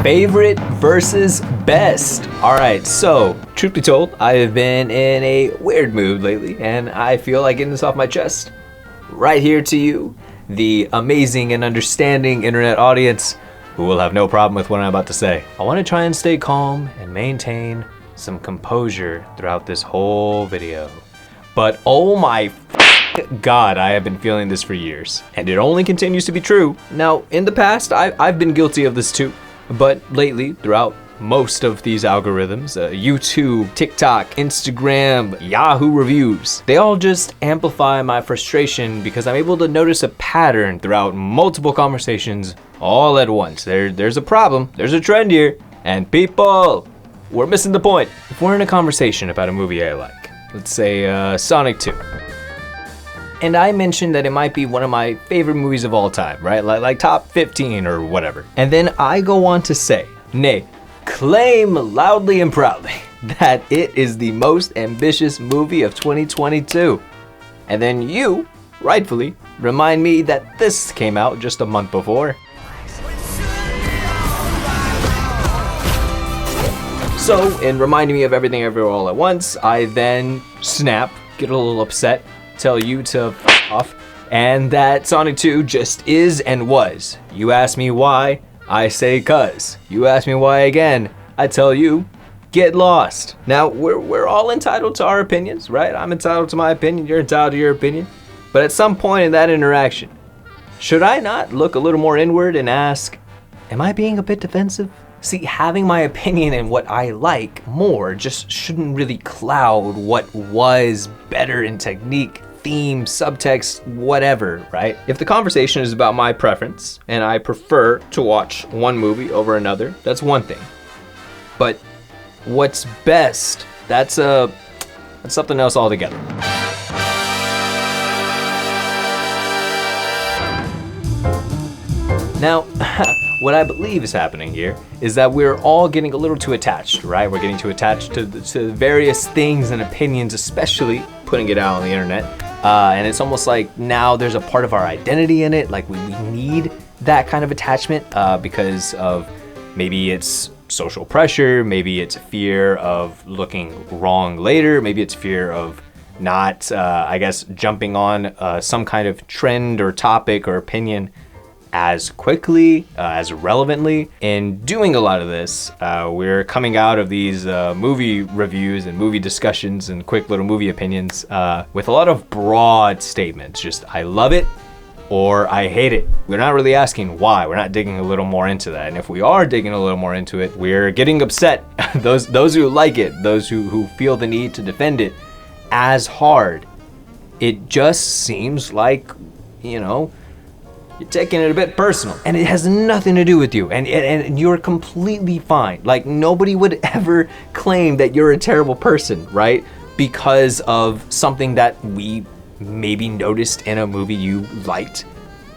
Favorite versus best. Alright, so, truth be told, I have been in a weird mood lately, and I feel like getting this off my chest. Right here to you, the amazing and understanding internet audience who will have no problem with what I'm about to say. I want to try and stay calm and maintain some composure throughout this whole video. But oh my God, I have been feeling this for years, and it only continues to be true. Now, in the past, I've been guilty of this too. But lately, throughout most of these algorithms, YouTube, TikTok, Instagram, Yahoo reviews, they all just amplify my frustration because I'm able to notice a pattern throughout multiple conversations all at once. There's a problem, there's a trend here, and people, we're missing the point. If we're in a conversation about a movie I like, let's say Sonic 2, and I mentioned that it might be one of my favorite movies of all time, right? Like top 15 or whatever. And then I go on to say, nay, claim loudly and proudly that it is the most ambitious movie of 2022. And then you, rightfully, remind me that this came out just a month before. So, in reminding me of everything everywhere all at once, I then snap, get a little upset, tell you to f off, and that Sonic 2 just is and was. You ask me why, I say cuz. You ask me why again, I tell you, get lost. Now, we're all entitled to our opinions, right? I'm entitled to my opinion, you're entitled to your opinion. But at some point in that interaction, should I not look a little more inward and ask, am I being a bit defensive? See, having my opinion and what I like more just shouldn't really cloud what was better in technique, theme, subtext, whatever, right? If the conversation is about my preference and I prefer to watch one movie over another, that's one thing. But what's best, that's something else altogether. Now, what I believe is happening here is that we're all getting a little too attached, right? We're getting too attached to various things and opinions, especially putting it out on the internet. And it's almost like now there's a part of our identity in it. Like we need that kind of attachment because of maybe it's social pressure, maybe it's fear of looking wrong later, maybe it's fear of not, I guess, jumping on some kind of trend or topic or opinion as quickly, as relevantly. In doing a lot of this, we're coming out of these movie reviews and movie discussions and quick little movie opinions with a lot of broad statements. Just, I love it or I hate it. We're not really asking why. We're not digging a little more into that. And if we are digging a little more into it, we're getting upset. those who like it, those who feel the need to defend it as hard. It just seems like, you know, you're taking it a bit personal, and it has nothing to do with you, and you're completely fine. Like, nobody would ever claim that you're a terrible person, right? Because of something that we maybe noticed in a movie you liked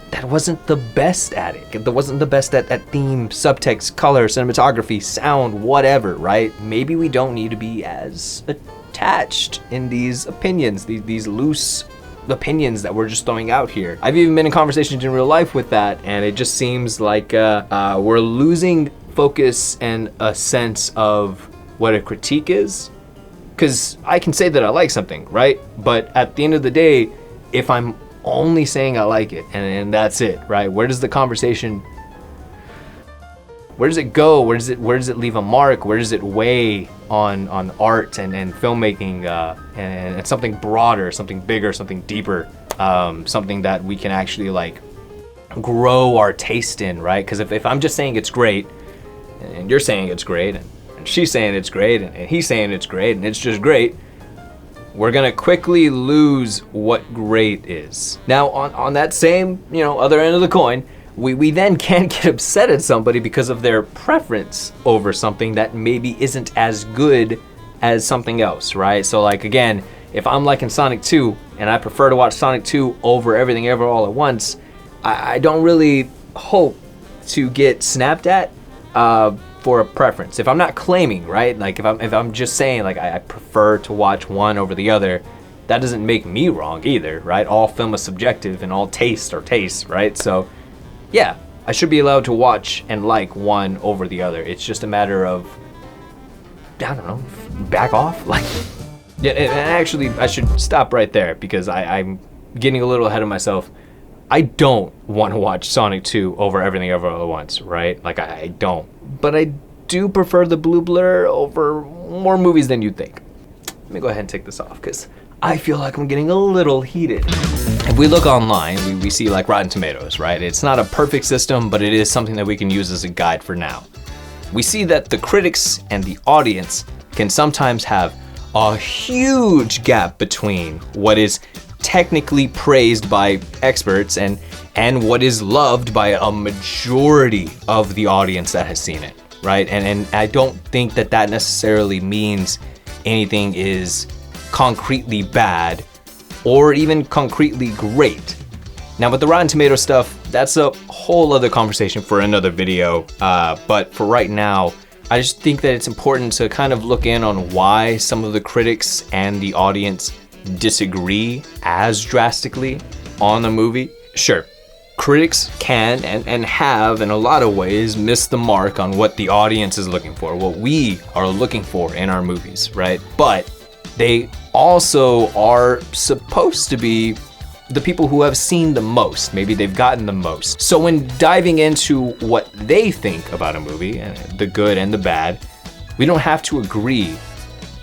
that wasn't the best at it. That wasn't the best at theme, subtext, color, cinematography, sound, whatever, right? Maybe we don't need to be as attached in these opinions, these loose opinions that we're just throwing out here. I've even been in conversations in real life with that, and it just seems like we're losing focus and a sense of what a critique is. Because I can say that I like something, right? But at the end of the day, if I'm only saying I like it and that's it, right? Where does the conversation, where does it go? Where does it leave a mark? Where does it weigh on art and filmmaking and something broader, something bigger, something deeper, something that we can actually like grow our taste in, right? Because if I'm just saying it's great and you're saying it's great and she's saying it's great and he's saying it's great and it's just great, we're gonna quickly lose what great is. Now on that same, you know, other end of the coin, we then can't get upset at somebody because of their preference over something that maybe isn't as good as something else, right? So like, again, if I'm liking Sonic 2 and I prefer to watch Sonic 2 over everything ever all at once, I don't really hope to get snapped at for a preference. If I'm not claiming, right? Like if I'm just saying like I prefer to watch one over the other, that doesn't make me wrong either, right? All film is subjective and all tastes are tastes, right? So yeah, I should be allowed to watch and like one over the other. It's just a matter of, I don't know, back off. Like, yeah, and actually, I should stop right there because I'm getting a little ahead of myself. I don't want to watch Sonic 2 over Everything Ever All at Once, right? Like, I don't. But I do prefer the blue blur over more movies than you'd think. Let me go ahead and take this off because I feel like I'm getting a little heated. If we look online, we see like Rotten Tomatoes, right? It's not a perfect system, but it is something that we can use as a guide for now. We see that the critics and the audience can sometimes have a huge gap between what is technically praised by experts and what is loved by a majority of the audience that has seen it, right? And I don't think that necessarily means anything is concretely bad or even concretely great. Now with the Rotten Tomatoes stuff, that's a whole other conversation for another video, but for right now, I just think that it's important to kind of look in on why some of the critics and the audience disagree as drastically on the movie. Sure, critics can and have in a lot of ways missed the mark on what the audience is looking for, what we are looking for in our movies, right? But they also are supposed to be the people who have seen the most. Maybe they've gotten the most. So when diving into what they think about a movie, the good and the bad, we don't have to agree,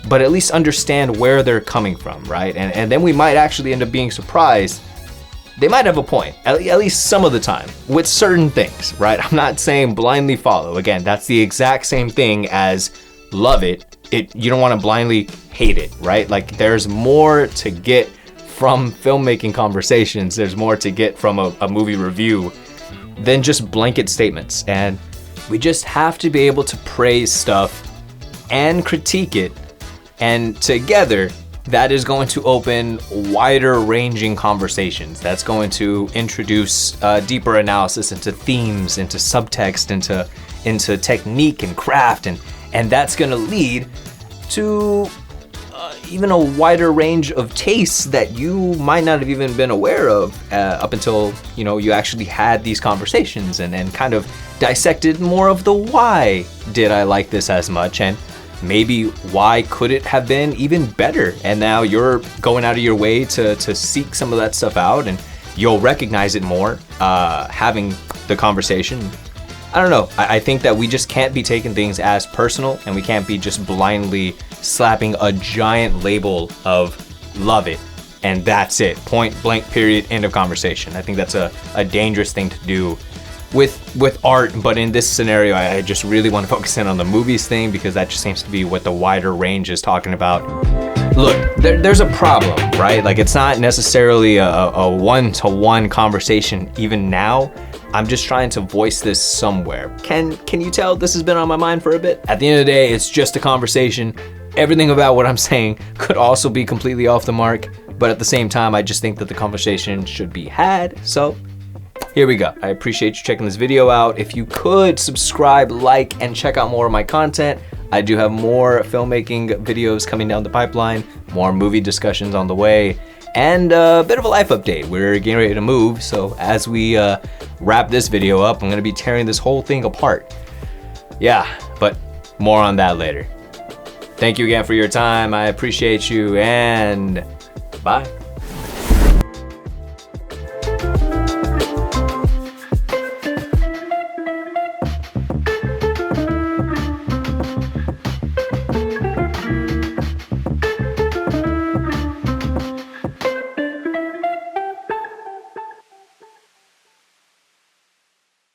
but at least understand where they're coming from, right? And then we might actually end up being surprised. They might have a point, at least some of the time, with certain things, right? I'm not saying blindly follow. Again, that's the exact same thing as love it. You don't want to blindly hate it, right? Like there's more to get from filmmaking conversations, there's more to get from a movie review than just blanket statements. And we just have to be able to praise stuff and critique it. And together, that is going to open wider ranging conversations. That's going to introduce deeper analysis into themes, into subtext, into technique and craft. And that's gonna lead to even a wider range of tastes that you might not have even been aware of up until you actually had these conversations and kind of dissected more of the why did I like this as much, and maybe why could it have been even better. And now you're going out of your way to seek some of that stuff out, and you'll recognize it more having the conversation. I don't know. I think that we just can't be taking things as personal, and we can't be just blindly slapping a giant label of love it and that's it, point blank, period, end of conversation. I think that's a dangerous thing to do with art, but in this scenario, I just really want to focus in on the movies thing because that just seems to be what the wider range is talking about. Look, there's a problem, right? Like it's not necessarily a one-to-one conversation even now. I'm just trying to voice this somewhere. Can you tell this has been on my mind for a bit? At the end of the day, it's just a conversation. Everything about what I'm saying could also be completely off the mark, but at the same time, I just think that the conversation should be had. So here we go. I appreciate you checking this video out. If you could subscribe, like, and check out more of my content. I do have more filmmaking videos coming down the pipeline, more movie discussions on the way, and a bit of a life update. We're getting ready to move, so as we wrap this video up, I'm gonna be tearing this whole thing apart. Yeah, but more on that later. Thank you again for your time. I appreciate you, and bye.